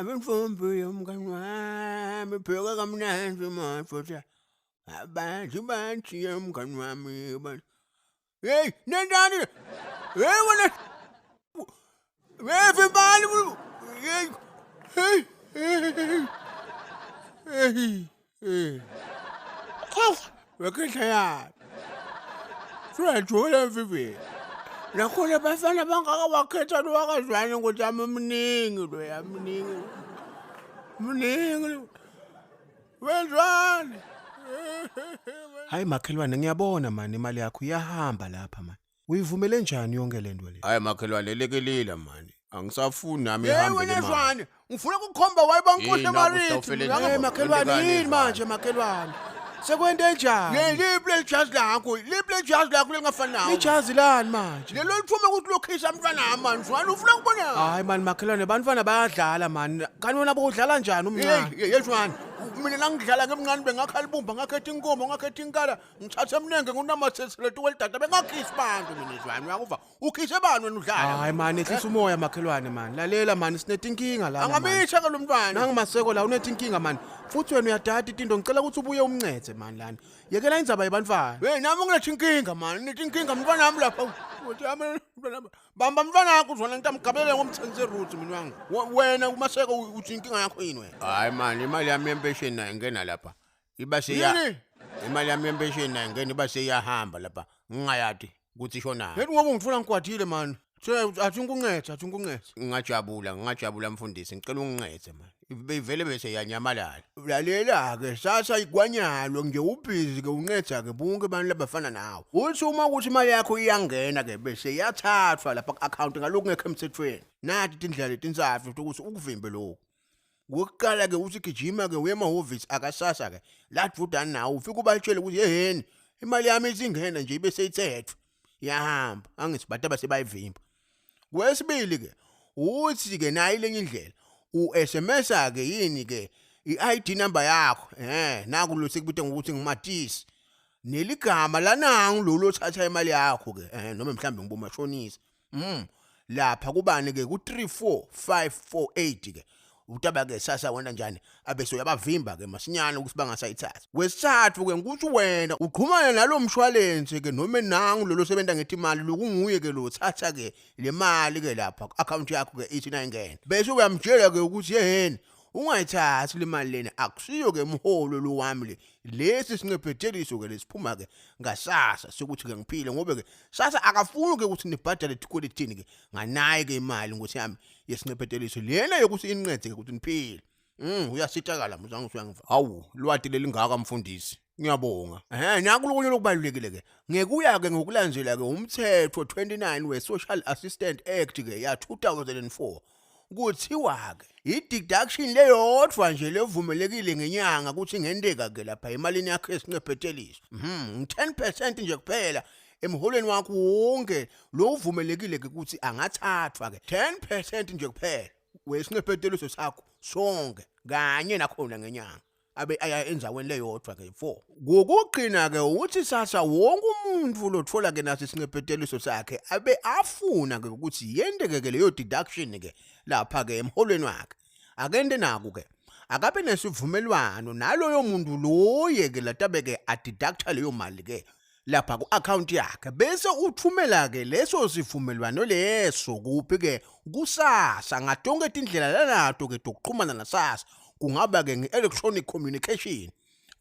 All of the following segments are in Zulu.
Abemfumbi yomngani wami pheka kamnandi mafutha. Abantu bathi umngani wami bathi. Hey, nendani? Hey wena. Hey vibali. Hey. Hey. Hey. Hey. Wakhetha ya. Surajola vivi. Nakhona bafana bangaka wakhetha lo wakazwana ukuthi amemningi lo yamningi. Mningi. Wenzani? Hayi makhelwane ngiyabona mani imali yakho iyahamba lapha mani. Uyivumele njani yonke lento le? Hayi makhelwane lekelila mani. Angisafuni nami Hey ihambe wena le mali. Zwane, ngifuna ukukhomba wayibankuhle marithi. Hey makhelwane yini Yini manje makhelwane? Sekwente njani? Liple jazi lakho, liple jazi lakho lengafani nawe. Ijazi lani manje? Lelo lithume ukuthi lokhisa mntwana manje, Zwane ufuna ukubona. Hayi mani makhelwane bantwana bayadlala mani. Kanti wena bodlala njani umncane? Yezwane. Mina langidlala ngemncane bengakhalibumba ngakhetha inkomo ngakhetha inkala ngithatha emnenge ngunamasesele tuwelidada bengakhisi bantu mina Zwane uyakuva ukhise bani wena udlala. Hayi mani ehlisa umoya makhelwane mani. Lalela mani sinetinkinga la. Angamisha ke lo mntwana. Nangimaseko la unetinkinga mani. Futhi wena uyadada itinto ngicela ukuthi ubuye umncethe mani lana. Yekela indzaba yebantwana. Hey nami ngilethe inkinga mani, nithi inkinga mntwana wami lapha. Uthi mntwana bamba mntwana wakho Zwane ngitamgabelele ngomthenze route mina wangu. Wena umaseko uthi inkinga yakho yini wena? Hayi mani imali yami yempesheni nayo ingena lapha. Iba seya. Imali yami yempesheni nayo ingena iba seyahamba lapha. Ngingayadi ukuthi ishona. Yethi ngoba ngifuna ngikwadile mani. Athi unkunqethe. Ngingajabula mfundisi ngicela ungincethe mani. Beyivele bese yanyamalala. Lalela ke sasa ikwanyalo nje ubhizi ke uncetha ke bonke abantu labafana nawe. Uthi uma ukuthi imali yakho iyangena ke bese iyathathwa lapha ku-account ngalokho ngekho emthethweni. Nathi indlela letinsafi ukuthi ukuvimbe lokho. Ngokuqala ke uthi gijima ke uye emahhovisi akasasa ke. Lathi vudani nawe ufike ubatshele ukuthi yeheni imali yami isingena nje ibe seyithethwe. Yahamba angithi bathi abasebayivimba. Wesibili ke uthi ke nayi lenye indlela u-SMS ke yini ke i-ID number yakho naku lo sekubite ngokuthi ngimatisi neligama lanangu lo lothatha imali yakho ke noma mhlambe ngibomashonisa lapha kubani ke ku34548 ke utaba ke sasa wena njani abese uyabavimba ke masinyane ukuthi bangasayithatha. Wesithathu ke ukuthi wena uqhumana nalomshwalense ke noma nangu lo losebenza ngethi imali lokunguye ke lo thatha ke le mali ke lapha ku-account yakho ke ithi nayingena. Bese uyamtshela ke ukuthi yeheni ungayithathi le mali lena akusiyo ke umholo lo wami le. Lesi singephetheliso ke lesiphuma ke ngasasa sokuthi ke ngiphile ngobe ke sasa akafuni ke ukuthi nibhadale tikwelethini ke nganayi ke imali ngothi yami yesingephetheliso lena yokuthi inqedze ke ukuthi niphile. Uyasitakala mzangu uyangiva. Hawu lwati lelingaka mfundisi. Ngiyabonga. Naku lokunye lokubalulekile ke. Ngekuya ke ngokulandzela ke umthetho 29 we-Social Assistance Act ke ya 2004. Kuthiwa ke i-deduction leyodwa nje levumelekile ngenyanga ukuthi ngendeka ke lapha emalini yakho esingephetheliso. 10% nje kuphela emholweni wakho wonke lo uvumelekile ke ukuthi angathathwa ke 10% nje kuphela wesingephetheliso sakho sonke kanye nakhona ngenyanga abe aya enzaweni leyodwa ke 4. Ngokuqina ke uthi sasa wonke umuntu lothola ke naso singephetheliso sakhe abe afuna ke ukuthi yendeke ke leyo deduction ke lapha ke emholweni wakhe akende naku ke akabe nesivumelwano naloyo muntu loye ke latabe ke adeducta leyo mali ke lapha ku-account yakhe bese uthumela ke leso sivumelwano leso kuphi ke kusasa ngatonke indlela lanato ke dokuxhumana nasasa kungaba ke nge-electronic communication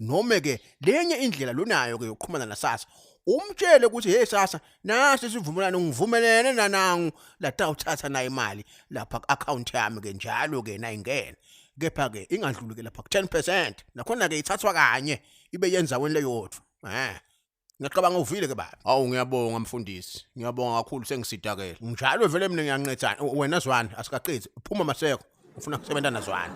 noma ke lenye indlela lonayo ke yokuxhumana nasasa umtshele ukuthi hey sasa nasi sivumelana ngivumelene nanangu latawuthatha na imali lapha ku-account yami ke njalo ke nayingena kepha ke ingadluli ke lapha ku 10% nakhona ke ithathwa kanye ibe yenzaweni leyodwa. Ngiyacabanga uvile ke baba. Hawu ngiyabonga mfundisi. Ngiyabonga kakhulu sengisidakela. Njalo vele mina ngiyanqethana wena Zwane asikaqedzi. Phuma maseko. Ufuna ukusebenza naZwane.